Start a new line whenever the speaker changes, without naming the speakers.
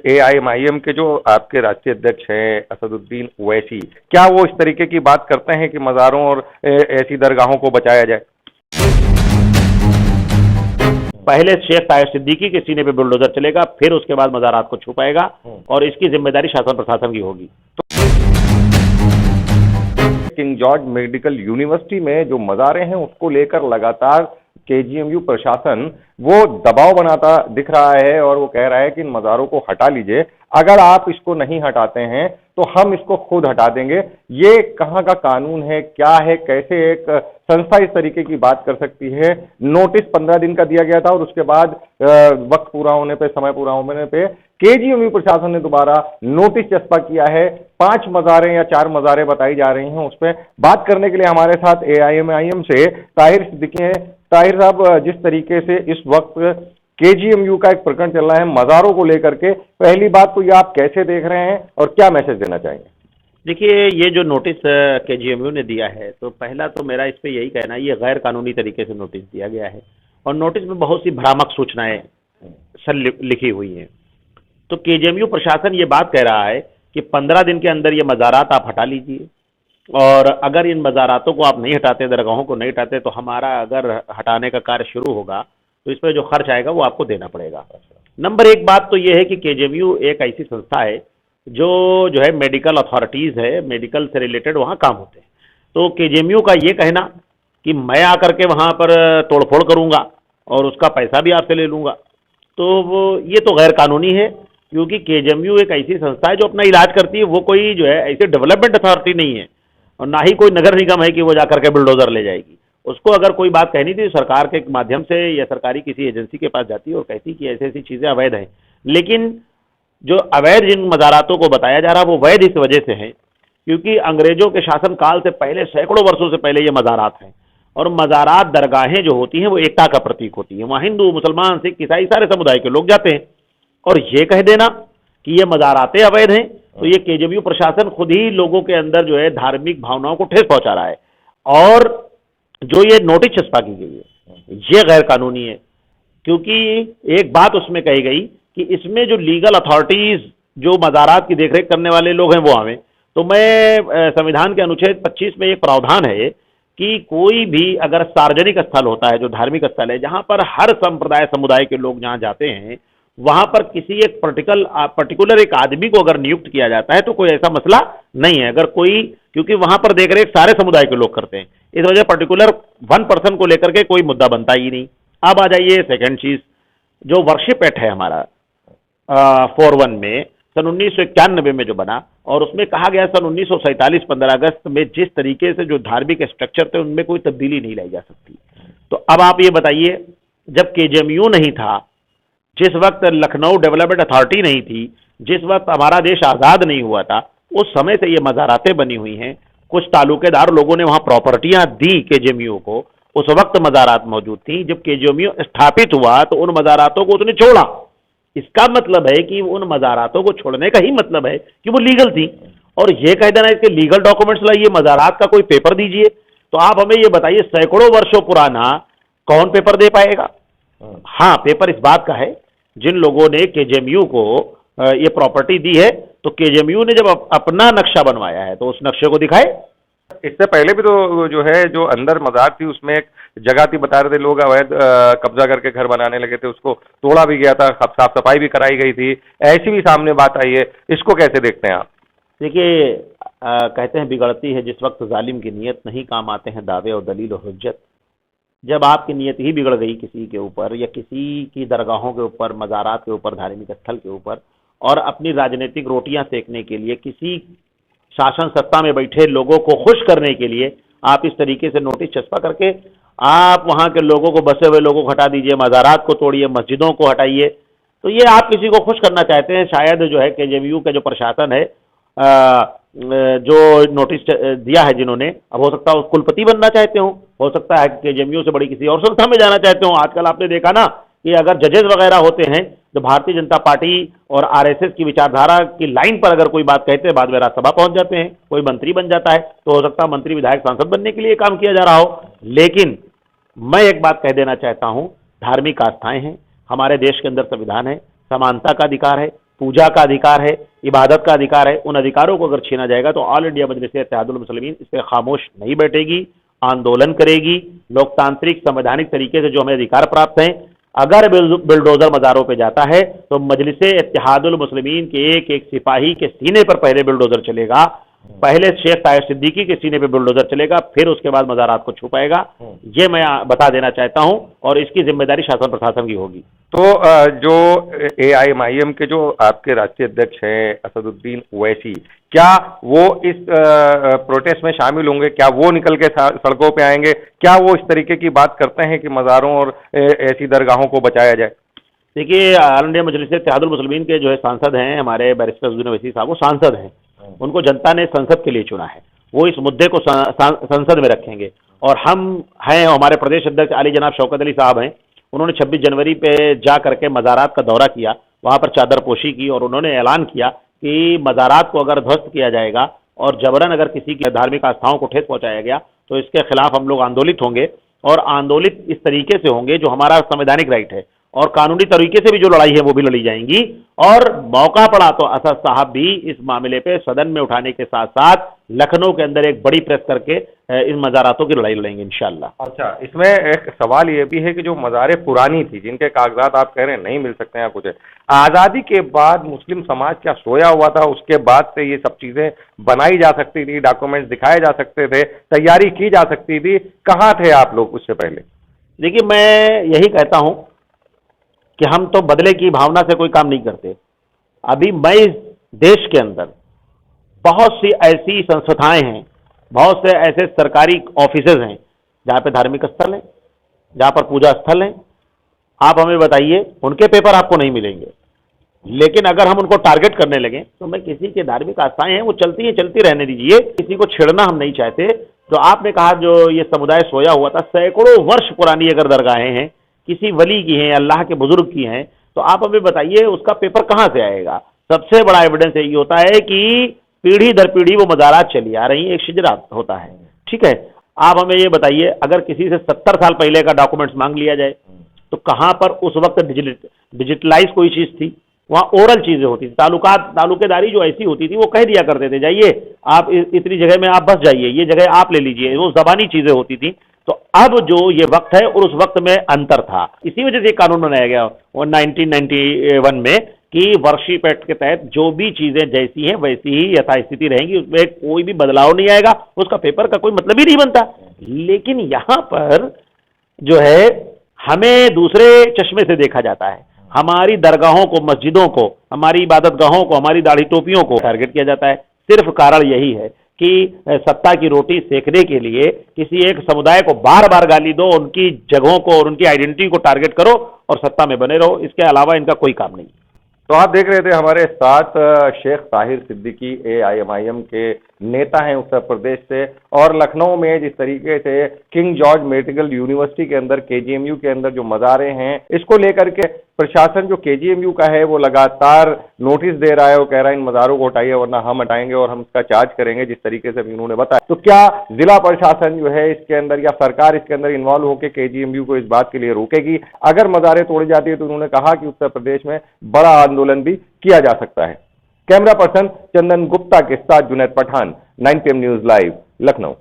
AIMIM के जो आपके राष्ट्रीय अध्यक्ष हैं असदुद्दीन ओवैसी, क्या वो इस तरीके की बात करते हैं कि मज़ारों और ऐसी दरगाहों को बचाया जाए?
पहले शेख ताहिर सिद्दीकी के सीने पे बुलडोजर चलेगा, फिर उसके बाद मज़ारात को छुपाएगा और इसकी जिम्मेदारी शासन प्रशासन की होगी।
किंग जॉर्ज मेडिकल यूनिवर्सिटी में जो मज़ारे हैं उसको लेकर लगातार केजीएमयू प्रशासन वो दबाव बनाता दिख रहा है और वो कह रहा है कि इन मज़ारों को हटा लीजिए, अगर आप इसको नहीं हटाते हैं तो हम इसको खुद हटा देंगे। ये कहाँ का कानून है, क्या है, कैसे एक संस्था इस तरीके की बात कर सकती है? नोटिस 15 दिन का दिया गया था और उसके बाद वक्त पूरा होने पे, समय पूरा होने पे केजीएमयू प्रशासन ने दोबारा नोटिस चस्पा किया है। 5 मज़ारें या 4 मज़ारें बताई जा रही हैं। उस पर बात करने के लिए हमारे साथ एआईएमआईएम से ताहिर सिद्दीकी हैं। ताहिर साहब, जिस तरीके से इस वक्त केजीएमयू का एक प्रकरण चल रहा है मज़ारों को लेकर के, पहली बात तो ये आप कैसे देख रहे हैं और क्या मैसेज देना चाहेंगे?
देखिए, ये जो नोटिस केजीएमयू ने दिया है, तो पहला तो मेरा इस पे यही कहना है, ये गैर कानूनी तरीके से नोटिस दिया गया है और नोटिस में बहुत सी भ्रामक सूचनाएं लिखी हुई हैं। तो केजीएमयू प्रशासन ये बात कह रहा है कि 15 दिन के अंदर ये मज़ारात आप हटा लीजिए और अगर इन मज़ारातों को आप नहीं हटाते, दरगाहों को नहीं हटाते, तो हमारा अगर हटाने का कार्य शुरू होगा तो इस पर जो खर्च आएगा वो आपको देना पड़ेगा। नंबर एक बात तो ये है कि केजीएमयू एक ऐसी संस्था है जो है मेडिकल अथॉरिटीज़ है, मेडिकल से रिलेटेड वहाँ काम होते हैं। तो केजीएमयू का ये कहना कि मैं आकर के वहाँ पर तोड़फोड़ करूँगा और उसका पैसा भी आपसे ले लूँगा, तो वो ये तो गैर कानूनी है, क्योंकि केजीएमयू एक ऐसी संस्था है जो अपना इलाज करती है। वो कोई जो है ऐसे डेवलपमेंट अथॉरिटी नहीं है और ना ही कोई नगर निगम है कि वो जाकर के बुलडोजर ले जाएगी। उसको अगर कोई बात कहनी थी सरकार के माध्यम से या सरकारी किसी एजेंसी के पास जाती और कहती कि ऐसी ऐसी चीज़ें अवैध हैं। लेकिन जो अवैध जिन मज़ारातों को बताया जा रहा है वो वैध इस वजह से है क्योंकि अंग्रेजों के शासन काल से पहले, सैकड़ों वर्षों से पहले ये मज़ारात हैं और मज़ारात दरगाहें जो होती हैं वो एकता का प्रतीक होती हैं। वहाँ हिंदू, मुसलमान, सिख, ईसाई सारे समुदाय के लोग जाते हैं और ये कह देना कि ये मज़ारातें अवैध हैं, तो ये केजीएमयू प्रशासन खुद ही लोगों के अंदर जो है धार्मिक भावनाओं को ठेस पहुंचा रहा है। और जो ये नोटिस चस्पा की गई है ये गैर कानूनी है, क्योंकि एक बात उसमें कही गई कि इसमें जो लीगल अथॉरिटीज, जो मज़ारात की देखरेख करने वाले लोग हैं वो आवे। तो मैं संविधान के अनुच्छेद 25 में एक प्रावधान है कि कोई भी अगर सार्वजनिक स्थल होता है, जो धार्मिक स्थल है, जहां पर हर संप्रदाय समुदाय के लोग जहां जाते हैं, वहां पर किसी एक पर्टिकुलर एक आदमी को अगर नियुक्त किया जाता है तो कोई ऐसा मसला नहीं है। अगर कोई, क्योंकि वहां पर देखरेख सारे समुदाय के लोग करते हैं, इस वजह पर्टिकुलर 1 पर्सन को लेकर के कोई मुद्दा बनता ही नहीं। अब आ जाइए सेकंड चीज, जो वर्शिप एक्ट है हमारा 41 में सन 1991 में जो बना, और उसमें कहा गया सन 1947 15 अगस्त में जिस तरीके से जो धार्मिक स्ट्रक्चर थे उनमें कोई तब्दीली नहीं लाई जा सकती। तो अब आप ये बताइए, जब केजीएमयू नहीं था, जिस वक्त लखनऊ डेवलपमेंट अथॉरिटी नहीं थी, जिस वक्त हमारा देश आज़ाद नहीं हुआ था, उस समय से ये मज़ारातें बनी हुई हैं। कुछ तालुकेदार लोगों ने वहाँ प्रॉपर्टियाँ दी केजीएमयू को, उस वक्त मज़ारात मौजूद थी। जब केजीएमयू स्थापित हुआ तो उन मज़ारातों को उसने छोड़ा। इसका मतलब है कि उन मज़ारातों को छोड़ने का ही मतलब है कि वो लीगल थी। और ये कह देना इसके लीगल डॉक्यूमेंट्स लाइए, मज़ारात का कोई पेपर दीजिए, तो आप हमें ये बताइए सैकड़ों वर्षों पुराना कौन पेपर दे पाएगा? हाँ, पेपर इस बात का है, जिन लोगों ने केजीएमयू को ये प्रॉपर्टी दी है, तो केजीएमयू ने जब अपना नक्शा बनवाया है तो उस नक्शे को दिखाए।
इससे पहले भी तो जो है, जो अंदर मज़ार थी उसमें एक जगह थी, बता रहे थे लोग अवैध कब्जा करके घर बनाने लगे थे, उसको तोड़ा भी गया था, साफ सफाई भी कराई गई थी, ऐसी भी सामने बात आई है। इसको कैसे देखते हैं आप?
देखिए, कहते हैं बिगड़ती है जिस वक्त जालिम की नीयत, नहीं काम आते हैं दावे और दलील और हुज्जत। जब आपकी नीयत ही बिगड़ गई किसी के ऊपर या किसी की दरगाहों के ऊपर, मज़ारात के ऊपर, धार्मिक स्थल के ऊपर, और अपनी राजनीतिक रोटियां सेकने के लिए, किसी शासन सत्ता में बैठे लोगों को खुश करने के लिए आप इस तरीके से नोटिस चस्पा करके आप वहां के लोगों को, बसे हुए लोगों को हटा दीजिए, मज़ारात को तोड़िए, मस्जिदों को हटाइए, तो ये आप किसी को खुश करना चाहते हैं। शायद जो है केजीएमयू का जो प्रशासन है, जो नोटिस दिया है जिन्होंने, अब हो सकता है उस कुलपति बनना चाहते हो सकता है केजीएमयू से बड़ी किसी और संस्था में जाना चाहते हो। आजकल आपने देखा ना कि अगर जजेस वगैरह होते हैं जो भारतीय जनता पार्टी और आरएसएस की विचारधारा की लाइन पर अगर कोई बात कहते हैं, बाद में राज्यसभा पहुंच जाते हैं, कोई मंत्री बन जाता है, तो हो सकता है मंत्री, विधायक, सांसद बनने के लिए काम किया जा रहा हो। लेकिन मैं एक बात कह देना चाहता हूं, धार्मिक आस्थाएं हैं, हमारे देश के अंदर संविधान है, समानता का अधिकार है, पूजा का अधिकार है, इबादत का अधिकार है, उन अधिकारों को अगर छीना जाएगा तो ऑल इंडिया मजलिस इत्तेहादुल मुस्लिमीन इस पर खामोश नहीं बैठेगी, आंदोलन करेगी। लोकतांत्रिक संवैधानिक तरीके से जो हमें अधिकार प्राप्त हैं, अगर बिल्डोजर मज़ारों पे जाता है तो मजलिस इत्तेहादुल मुस्लिमीन के एक एक सिपाही के सीने पर पहले बिल्डोजर चलेगा, पहले शेख ताहिर सिद्दीकी के सीने पे बुलडोजर चलेगा, फिर उसके बाद मज़ारात को छुपाएगा। ये मैं बता देना चाहता हूं और इसकी जिम्मेदारी शासन प्रशासन की होगी।
तो जो AIMIM के जो आपके राष्ट्रीय अध्यक्ष हैं असदुद्दीन ओवैसी, क्या वो इस प्रोटेस्ट में शामिल होंगे? क्या वो निकल के सड़कों पे आएंगे? क्या वो इस तरीके की बात करते हैं कि मज़ारों और ऐसी दरगाहों को बचाया जाए?
देखिए, ऑल इंडिया मजलिस इत्तेहादुल मुस्लिमीन के जो है सांसद हैं हमारे बैरिस्टर असदुद्दीन ओवैसी साहब, वो सांसद हैं, उनको जनता ने संसद के लिए चुना है, वो इस मुद्दे को संसद में रखेंगे। और हम हैं, हमारे प्रदेश अध्यक्ष आली जनाब शौकत अली साहब हैं, उन्होंने 26 जनवरी पे जा करके मज़ारात का दौरा किया, वहाँ पर चादर पोशी की और उन्होंने ऐलान किया कि मज़ारात को अगर ध्वस्त किया जाएगा और जबरन अगर किसी की धार्मिक आस्थाओं को ठेस पहुँचाया गया तो इसके खिलाफ हम लोग आंदोलित होंगे, और आंदोलित इस तरीके से होंगे जो हमारा संवैधानिक राइट है, और कानूनी तरीके से भी जो लड़ाई है वो भी लड़ी जाएंगी। और मौका पड़ा तो असद साहब भी इस मामले पे सदन में उठाने के साथ साथ लखनऊ के अंदर एक बड़ी प्रेस करके इन मज़ारातों की लड़ाई लड़ेंगे इंशाअल्लाह।
अच्छा, इसमें एक सवाल ये भी है कि जो मज़ारें पुरानी थी, जिनके कागजात आप कह रहे हैं नहीं मिल सकते हैं कुछ, आज़ादी के बाद मुस्लिम समाज क्या सोया हुआ था? उसके बाद से ये सब चीज़ें बनाई जा सकती थी, डॉक्यूमेंट्स दिखाए जा सकते थे, तैयारी की जा सकती थी, कहाँ थे आप लोग उससे पहले?
देखिए, मैं यही कहता हूँ कि हम तो बदले की भावना से कोई काम नहीं करते। अभी मैं इस देश के अंदर बहुत सी ऐसी संस्थाएं हैं, बहुत से ऐसे सरकारी ऑफिसेज हैं जहाँ पे धार्मिक स्थल हैं, जहाँ पर पूजा स्थल हैं। आप हमें बताइए, उनके पेपर आपको नहीं मिलेंगे, लेकिन अगर हम उनको टारगेट करने लगे तो मैं किसी के धार्मिक आस्थाएं हैं वो चलती हैं, चलती रहने दीजिए, किसी को छेड़ना हम नहीं चाहते। तो आपने कहा जो ये समुदाय सोया हुआ था, सैकड़ों वर्ष पुरानी अगर दरगाहें हैं, किसी वली की हैं, अल्लाह के बुजुर्ग की हैं, तो आप हमें बताइए उसका पेपर कहाँ से आएगा? सबसे बड़ा एविडेंस यही होता है कि पीढ़ी दर पीढ़ी वो मज़ारात चली आ रही, एक शिजरा होता है। ठीक है, आप हमें ये बताइए, अगर किसी से 70 साल पहले का डॉक्यूमेंट्स मांग लिया जाए तो कहाँ पर उस वक्त डिजिटलाइज कोई चीज़ थी? वहाँ ओरल चीज़ें होती थी, तालुकेदारी जो ऐसी होती थी वो कह दिया करते थे, जाइए आप इतनी जगह में आप बस जाइए, ये जगह आप ले लीजिए, वो ज़बानी चीज़ें होती थी। तो अब जो ये वक्त है और उस वक्त में अंतर था, इसी वजह से कानून बनाया गया वो 1991 में कि वर्शिप एक्ट के तहत जो भी चीजें जैसी हैं वैसी ही यथास्थिति रहेंगी, उसमें कोई भी बदलाव नहीं आएगा, उसका पेपर का कोई मतलब ही नहीं बनता। लेकिन यहाँ पर जो है हमें दूसरे चश्मे से देखा जाता है, हमारी दरगाहों को, मस्जिदों को, हमारी इबादत गाहों को, हमारी दाढ़ी टोपियों को टारगेट किया जाता है। सिर्फ कारण यही है कि सत्ता की रोटी सेकने के लिए किसी एक समुदाय को बार बार गाली दो, उनकी जगहों को और उनकी आइडेंटिटी को टारगेट करो और सत्ता में बने रहो, इसके अलावा इनका कोई काम नहीं।
तो आप देख रहे थे हमारे साथ शेख ताहिर सिद्दीकी AIMIM के नेता हैं उत्तर प्रदेश से, और लखनऊ में जिस तरीके से किंग जॉर्ज मेडिकल यूनिवर्सिटी के अंदर KGMU के अंदर जो मज़ारे हैं, इसको लेकर के प्रशासन जो KGMU का है वो लगातार नोटिस दे रहा है, वो कह रहा है इन मज़ारों को हटाइए वरना हम हटाएंगे और हम इसका चार्ज करेंगे, जिस तरीके से उन्होंने बताया। तो क्या जिला प्रशासन जो है इसके अंदर या सरकार इसके अंदर इन्वॉल्व होकर KGMU को इस बात के लिए रोकेगी? अगर मज़ारें तोड़ी जाती है तो उन्होंने कहा कि उत्तर प्रदेश में बड़ा आंदोलन भी किया जा सकता है। कैमरा पर्सन चंदन गुप्ता के साथ Junaid Pathan, 9 PM news live, Lucknow.